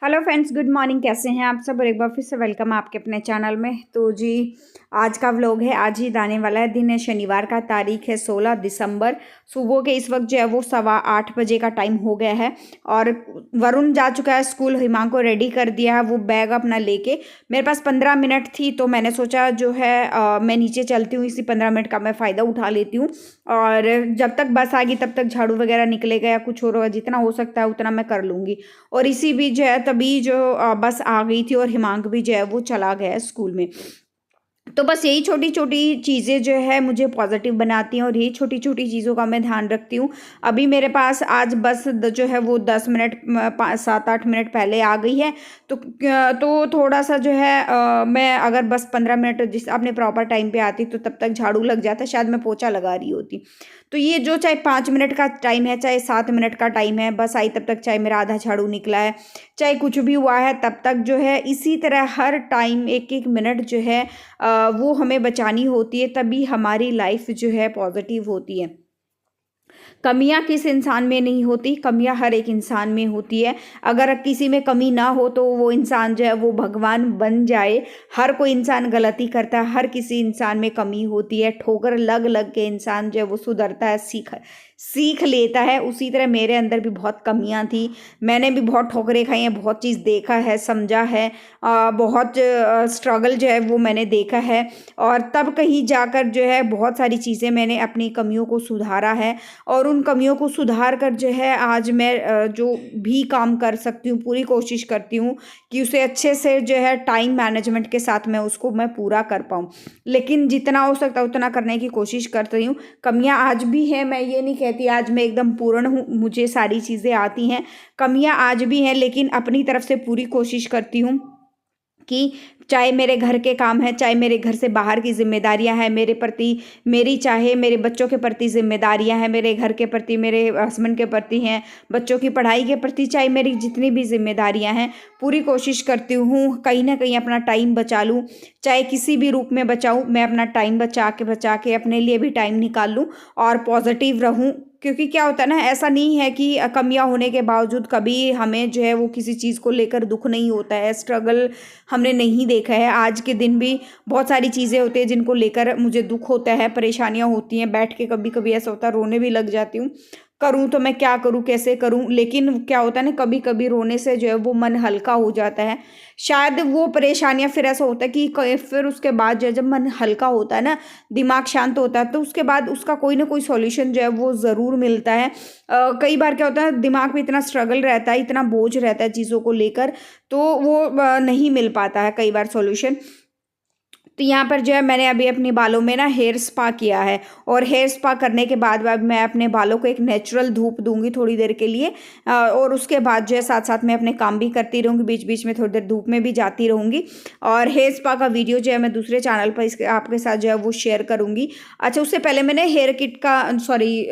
Hello friends, good morning. कैसे हैं आप सब? और एक बार फिर से वेलकम आपके अपने चैनल में। तो जी, आज का व्लॉग है, आज ही आने वाला है। दिन है शनिवार का, तारीख है 16 दिसंबर। सुबह के इस वक्त जो है वो 8:15 बजे का टाइम हो गया है और वरुण जा चुका है स्कूल। हिमांग को रेडी कर दिया है, वो बैग अपना लेके। मेरे पास 15 मिनट थी तो मैंने सोचा जो है मैं नीचे चलती हूँ, इसी 15 मिनट का मैं फ़ायदा उठा लेती हूँ। और जब तक बस आ गई तब तक झाड़ू वगैरह निकलेगा या कुछ और जितना हो सकता है उतना मैं कर लूँगी। और इसी बीच जो है तभी जो बस आ गई थी और हिमांक भी जो है वो चला गया स्कूल में। तो बस यही छोटी छोटी चीज़ें जो है मुझे पॉजिटिव बनाती हैं और यही छोटी छोटी चीज़ों का मैं ध्यान रखती हूँ। अभी मेरे पास आज बस जो है वो 10 मिनट 7-8 मिनट पहले आ गई है। तो थोड़ा सा जो है मैं अगर बस 15 मिनट जिस अपने प्रॉपर टाइम पे आती तो तब तक झाड़ू लग जाता, शायद मैं पोछा लगा रही होती। तो ये जो चाहे 5 मिनट का टाइम है, चाहे 7 मिनट का टाइम है, बस आई तब तक चाहे मेरा आधा झाड़ू निकला है, चाहे कुछ भी हुआ है, तब तक जो है इसी तरह हर टाइम एक एक मिनट जो है वो हमें बचानी होती है, तभी हमारी लाइफ जो है पॉजिटिव होती है। कमियां किस इंसान में नहीं होती, कमियां हर एक इंसान में होती है। अगर किसी में कमी ना हो तो वो इंसान जो है वो भगवान बन जाए। हर कोई इंसान गलती करता है, हर किसी इंसान में कमी होती है। ठोकर लग लग के इंसान जो है वो सुधरता है, सीख लेता है। उसी तरह मेरे अंदर भी बहुत कमियां थी, मैंने भी बहुत ठोकरें खाई हैं, बहुत चीज़ देखा है, समझा है, बहुत स्ट्रगल जो है वो मैंने देखा है। और तब कहीं जाकर जो है बहुत सारी चीज़ें मैंने अपनी कमियों को सुधारा है। और उन कमियों को सुधार कर जो है आज मैं जो भी काम कर सकती हूँ पूरी कोशिश करती हूँ कि उसे अच्छे से जो है टाइम मैनेजमेंट के साथ मैं पूरा कर पाऊँ। लेकिन जितना हो सकता है उतना करने की कोशिश कर रही हूँ। कमियां आज भी हैं, मैं ये नहीं कहती आज मैं एकदम पूर्ण हूँ, मुझे सारी चीज़ें आती हैं। कमियां आज भी हैं, लेकिन अपनी तरफ से पूरी कोशिश करती हूँ कि चाहे मेरे घर के काम है, चाहे मेरे घर से बाहर की जिम्मेदारियां हैं मेरे प्रति, मेरी चाहे मेरे बच्चों के प्रति जिम्मेदारियां हैं, मेरे घर के प्रति, मेरे हस्बैंड के प्रति हैं, बच्चों की पढ़ाई के प्रति, चाहे मेरी जितनी भी जिम्मेदारियां हैं, पूरी कोशिश करती हूँ कहीं ना कहीं अपना टाइम बचा लूँ। चाहे किसी भी रूप में बचाऊँ, मैं अपना टाइम बचा के अपने लिए भी टाइम निकाल लूँ और पॉजिटिव रहूँ। क्योंकि क्या होता है ना, ऐसा नहीं है कि कमियां होने के बावजूद कभी हमें जो है वो किसी चीज़ को लेकर दुख नहीं होता है, स्ट्रगल हमने नहीं देखा है। आज के दिन भी बहुत सारी चीज़ें होती हैं जिनको लेकर मुझे दुख होता है, परेशानियां होती हैं, बैठ के कभी कभी ऐसा होता है रोने भी लग जाती हूँ। करूँ तो मैं क्या करूँ, कैसे करूँ। लेकिन क्या होता है ना, कभी कभी रोने से जो है वो मन हल्का हो जाता है। शायद वो परेशानियां फिर ऐसा होता है कि फिर उसके बाद जो है जब मन हल्का होता है ना, दिमाग शांत होता है, तो उसके बाद उसका कोई ना कोई सॉल्यूशन जो है वो ज़रूर मिलता है। कई बार क्या होता है, दिमाग में इतना स्ट्रगल रहता है, इतना बोझ रहता है चीज़ों को लेकर, तो वो नहीं मिल पाता है कई बार सॉल्यूशन। तो यहाँ पर जो है मैंने अभी अपने बालों में ना हेयर स्पा किया है और हेयर स्पा करने के बाद अब मैं अपने बालों को एक नेचुरल धूप दूंगी थोड़ी देर के लिए। और उसके बाद जो है साथ साथ मैं अपने काम भी करती रहूँगी, बीच बीच में थोड़ी देर धूप में भी जाती रहूँगी। और हेयर स्पा का वीडियो जो है मैं दूसरे चैनल पर इसके आपके साथ जो है वो शेयर करूँगी। अच्छा, उससे पहले मैंने हेयर किट का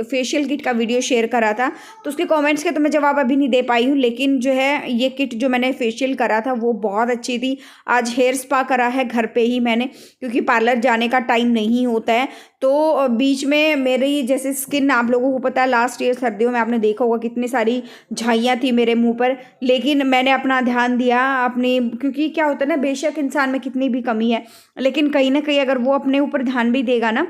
फेशियल किट का वीडियो शेयर करा था, तो उसके कॉमेंट्स के तो मैं जवाब अभी नहीं दे पाई हूँ। लेकिन जो है ये किट जो मैंने फेशियल करा था वो बहुत अच्छी थी। आज हेयर स्पा करा है घर पे ही मैंने, क्योंकि पार्लर जाने का टाइम नहीं होता है। तो बीच में मेरी जैसे स्किन, आप लोगों को पता है लास्ट ईयर सर्दियों में आपने देखा होगा कितनी सारी झाइयाँ थी मेरे मुंह पर। लेकिन मैंने अपना ध्यान दिया अपनी, क्योंकि क्या होता है ना, बेशक इंसान में कितनी भी कमी है, लेकिन कहीं ना कहीं अगर वो अपने ऊपर ध्यान भी देगा ना,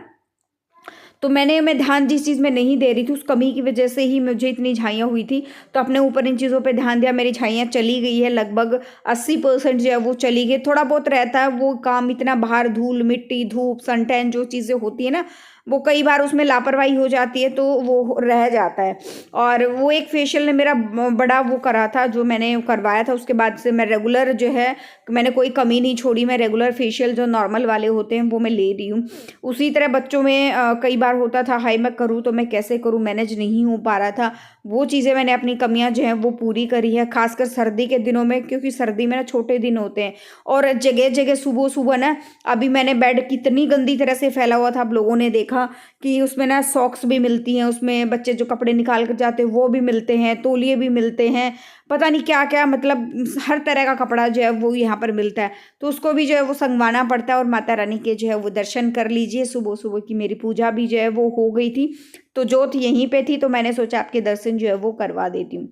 तो मैं ध्यान जिस चीज़ में नहीं दे रही थी उस कमी की वजह से ही मुझे इतनी झाइयाँ हुई थी। तो अपने ऊपर इन चीज़ों पे ध्यान दिया, मेरी झाइयाँ चली गई है, लगभग 80% जो है वो चली गई। थोड़ा बहुत रहता है वो काम, इतना बाहर धूल मिट्टी धूप सनटैन जो चीज़ें होती है ना, वो कई बार उसमें लापरवाही हो जाती है तो वो रह जाता है। और वो एक फेशियल ने मेरा बड़ा वो करा था जो मैंने करवाया था, उसके बाद से मैं रेगुलर जो है मैंने कोई कमी नहीं छोड़ी, मैं रेगुलर फेशियल जो नॉर्मल वाले होते हैं वो मैं ले रही हूँ। उसी तरह बच्चों में कई बार होता था हाई मैं करूँ तो मैं कैसे करूँ, मैनेज नहीं हो पा रहा था। वो चीज़ें मैंने अपनी कमियां जो हैं वो पूरी करी है, खासकर सर्दी के दिनों में, क्योंकि सर्दी में ना छोटे दिन होते हैं और जगह जगह सुबह सुबह ना, अभी मैंने बेड कितनी गंदी तरह से फैला हुआ था, आप लोगों ने देखा कि उसमें ना सॉक्स भी मिलती हैं, उसमें बच्चे जो कपड़े निकाल कर जाते हैं वो भी मिलते हैं, तौलिए भी मिलते हैं, पता नहीं क्या क्या, मतलब हर तरह का कपड़ा जो है वो यहाँ पर मिलता है। तो उसको भी जो है वो संगवाना पड़ता है। और माता रानी के जो है वो दर्शन कर लीजिए, सुबह सुबह की मेरी पूजा भी जो है वो हो गई थी, तो जोत यहीं पे थी, तो मैंने सोचा आपके दर्शन जो है वो करवा देती हूँ।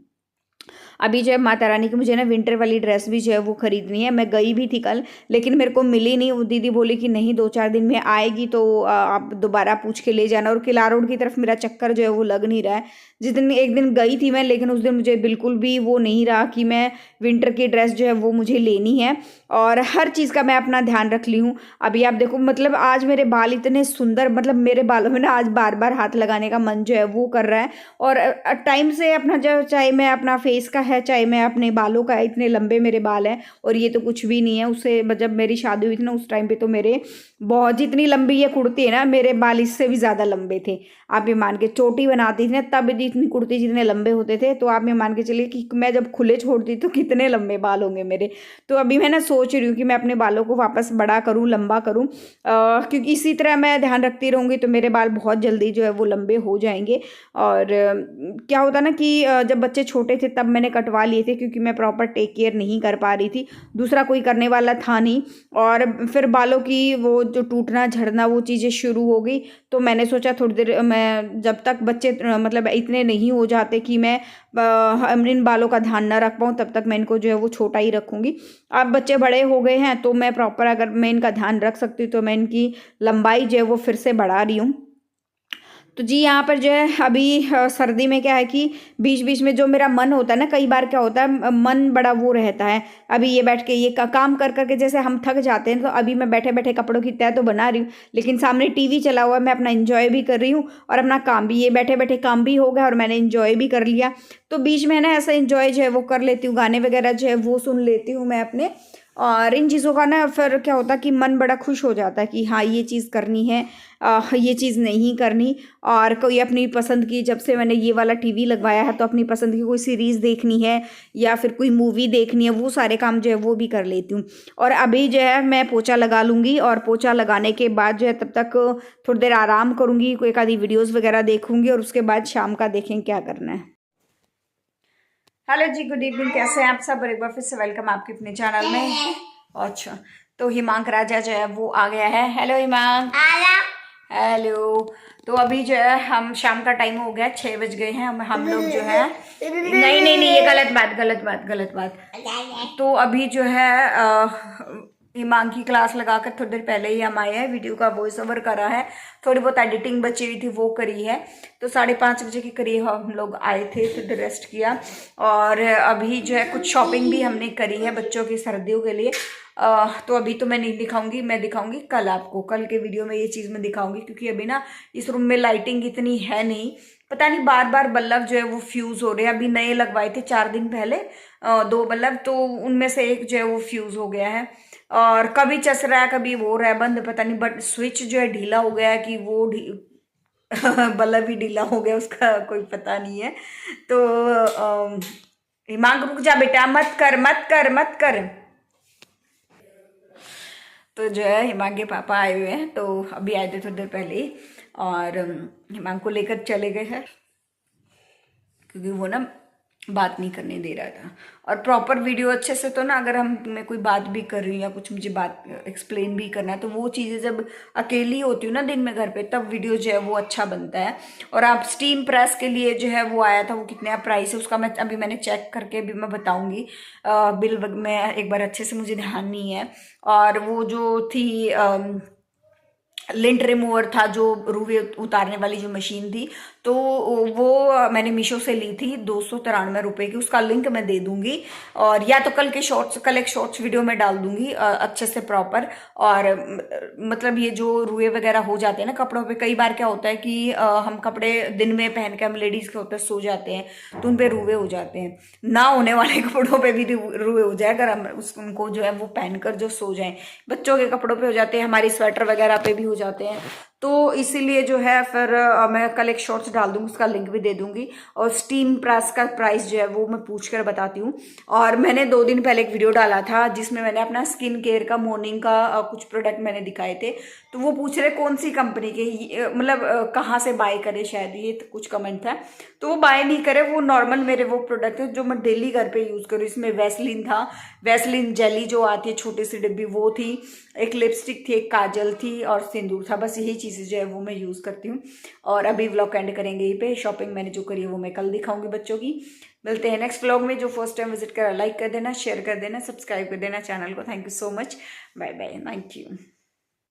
अभी जो है माता रानी की मुझे ना विंटर वाली ड्रेस भी जो है वो खरीदनी है। मैं गई भी थी कल, लेकिन मेरे को मिली नहीं। वो दीदी बोली कि नहीं 2-4 दिन में आएगी, तो आप दोबारा पूछ के ले जाना। और किला रोड की तरफ मेरा चक्कर जो है वो लग नहीं रहा है। जिस दिन एक दिन गई थी मैं, लेकिन उस दिन मुझे बिल्कुल भी वो नहीं रहा कि मैं विंटर की ड्रेस जो है वो मुझे लेनी है। और हर चीज़ का मैं अपना ध्यान रख ली हूँ। अभी आप देखो, मतलब आज मेरे बाल इतने सुंदर, मतलब मेरे बालों में ना आज बार बार हाथ लगाने का मन जो है वो कर रहा है। और टाइम से अपना जो, चाहे मैं अपना फेस का है, चाहे मैं अपने बालों का है, इतने लंबे मेरे बाल हैं। और ये तो कुछ भी नहीं है। उससे जब मेरी शादी हुई थी ना, उस टाइम पे तो मेरे बहुत, जितनी लंबी ये कुर्ती है ना, मेरे बाल इससे भी ज़्यादा लंबे थे। आप ये मान के, चोटी बनाती थी ना तब इतनी कुर्ती जितने लंबे होते थे, तो आप ये मान के चलिए कि मैं जब खुले छोड़ती तो कितने लंबे बाल होंगे मेरे। तो अभी मैं ना सोच रही हूँ कि मैं अपने बालों को वापस बड़ा करूँ, लंबा करूँ, क्योंकि इसी तरह मैं ध्यान रखती रहूँगी तो मेरे बाल बहुत जल्दी जो है वो लंबे हो जाएंगे। और क्या होता ना कि जब बच्चे छोटे थे तब मैंने कटवा लिए थे, क्योंकि मैं प्रॉपर टेक केयर नहीं कर पा रही थी, दूसरा कोई करने वाला था नहीं। और फिर बालों की वो जो टूटना झड़ना वो चीज़ें शुरू हो गई। तो मैंने सोचा थोड़ी देर, मैं जब तक बच्चे मतलब इतने नहीं हो जाते कि मैं इन बालों का ध्यान ना रख पाऊँ, तब तक मैं इनको जो है वो छोटा ही रखूँगी। अब बच्चे बड़े हो गए हैं तो मैं प्रॉपर, अगर मैं इनका ध्यान रख सकती हूँ तो मैं इनकी लंबाई जो है वो फिर से बढ़ा रही हूँ। तो जी यहाँ पर जो है अभी सर्दी में क्या है कि बीच बीच में जो मेरा मन होता है ना, कई बार क्या होता है मन बड़ा वो रहता है। अभी ये बैठ के ये काम कर करके जैसे हम थक जाते हैं, तो अभी मैं बैठे बैठे कपड़ों की तय तो बना रही हूँ, लेकिन सामने टीवी चला हुआ है, मैं अपना एंजॉय भी कर रही हूँ और अपना काम भी, ये बैठे बैठे काम भी हो गया और मैंने एंजॉय भी कर लिया। तो बीच में ना ऐसा एंजॉय जो है वो कर लेती हूँ, गाने वगैरह जो है वो सुन लेती हूँ मैं अपने। और इन चीज़ों का ना फिर क्या होता है कि मन बड़ा खुश हो जाता है कि हाँ ये चीज़ करनी है, ये चीज़ नहीं करनी। और कोई अपनी पसंद की, जब से मैंने ये वाला टीवी लगवाया है तो अपनी पसंद की कोई सीरीज़ देखनी है या फिर कोई मूवी देखनी है, वो सारे काम जो है वो भी कर लेती हूँ। और अभी जो है मैं पोछा लगा लूँगी, और पोछा लगाने के बाद जो है तब तक थोड़ी देर आराम करूँगी, कोई एक आधी वीडियोज़ वगैरह देखूँगी, और उसके बाद शाम का देखेंगे क्या करना है। हेलो जी, गुड इवनिंग, कैसे हैं आप सब? और एक बार फिर से वेलकम आपके अपने चैनल में। अच्छा, तो हिमांक राजा जो है वो आ गया है। हेलो हिमांक। हेलो। तो अभी जो है हम, शाम का टाइम हो गया, 6 बज गए हैं। हम लोग जो है, नहीं नहीं नहीं, ये गलत बात गलत बात गलत बात। तो अभी जो है हिमांक की क्लास लगाकर थोड़ी देर पहले ही हम आए हैं, वीडियो का वॉइस ओवर करा है, थोड़ी बहुत एडिटिंग बची हुई थी वो करी है। तो 5:30 बजे के करीब हम लोग आए थे, फिर रेस्ट किया। और अभी जो है कुछ शॉपिंग भी हमने करी है बच्चों की सर्दियों के लिए। तो अभी तो मैं नहीं दिखाऊंगी, मैं दिखाऊंगी कल आपको, कल के वीडियो में ये चीज़ मैं दिखाऊंगी, क्योंकि अभी ना इस रूम में लाइटिंग इतनी है नहीं, पता नहीं बार बार बल्ब जो है वो फ्यूज़ हो रहे हैं। अभी नए लगवाए थे 4 दिन पहले 2 बल्ब, तो उनमें से एक जो है वो फ्यूज़ हो गया है, और कभी चस रहा है कभी वो हो रहा है बंद, पता नहीं। बट स्विच जो है ढीला हो गया है कि वो बल्ब ही ढीला हो गया, उसका कोई पता नहीं है। तो हिमांक रुक जा बेटा, मत कर मत कर मत कर। तो जो है हिमांक के पापा आए हुए हैं, तो अभी आए थे थोड़ी देर पहले ही, और हिमांक को लेकर चले गए हैं, क्योंकि वो ना बात नहीं करने दे रहा था। और प्रॉपर वीडियो अच्छे से, तो ना अगर मैं कोई बात भी कर रही हूँ या कुछ मुझे बात एक्सप्लेन भी करना है, तो वो चीज़ें जब अकेली होती हूँ ना दिन में घर पे, तब वीडियो जो है वो अच्छा बनता है। और आप स्टीम प्रेस के लिए जो है वो आया था, वो कितने प्राइस है उसका मैं मैंने चेक करके भी मैं बताऊँगी। बिल में एक बार अच्छे से, मुझे ध्यान नहीं है। और वो जो थी लिंट रिमूवर था, जो रुए उतारने वाली जो मशीन थी, तो वो मैंने मीशो से ली थी 293 रुपये की, उसका लिंक मैं दे दूंगी। और या तो कल एक शॉर्ट्स वीडियो में डाल दूंगी अच्छे से प्रॉपर। और मतलब ये जो रुए वगैरह हो जाते हैं ना कपड़ों पे, कई बार क्या होता है कि हम कपड़े दिन में पहन के, हम लेडीज़ के होते हैं, सो जाते हैं, तो उन पर रुए हो जाते हैं। ना होने वाले कपड़ों पे भी रुए हो जाए अगर हम उनको जो है वो पहनकर जो सो जाएं। बच्चों के कपड़ों पे हो जाते हैं, हमारी स्वेटर वगैरह पे भी हो जाते हैं। तो इसीलिए जो है फिर मैं कल एक शॉर्ट्स डाल दूंगी, उसका लिंक भी दे दूंगी। और स्टीम प्रेस का प्राइस जो है वो मैं पूछ कर बताती हूँ। और मैंने 2 दिन पहले एक वीडियो डाला था जिसमें मैंने अपना स्किन केयर का, मॉर्निंग का कुछ प्रोडक्ट मैंने दिखाए थे। तो वो पूछ रहे कौन सी कंपनी के, मतलब कहाँ से बाय करे, शायद ये तो कुछ कमेंट था। तो वो बाय नहीं करे, वो नॉर्मल मेरे वो प्रोडक्ट है जो मैं डेली घर पे यूज़ करूँ। इसमें वैसलीन था, वैसलीन जेली जो आती है छोटी सी डिब्बी, वो थी, एक लिपस्टिक थी, एक काजल थी और सिंदूर था, बस यही चीज़ें जो है वो मैं यूज़ करती हूँ। और अभी व्लॉग एंड करेंगे यहीं पे। शॉपिंग मैंने जो करी है वो मैं कल दिखाऊंगी बच्चों की। मिलते हैं नेक्स्ट व्लॉग में। जो फर्स्ट टाइम विजिट करा लाइक कर देना, शेयर कर देना, सब्सक्राइब कर देना चैनल को। Thank you so much. Bye bye. Thank you.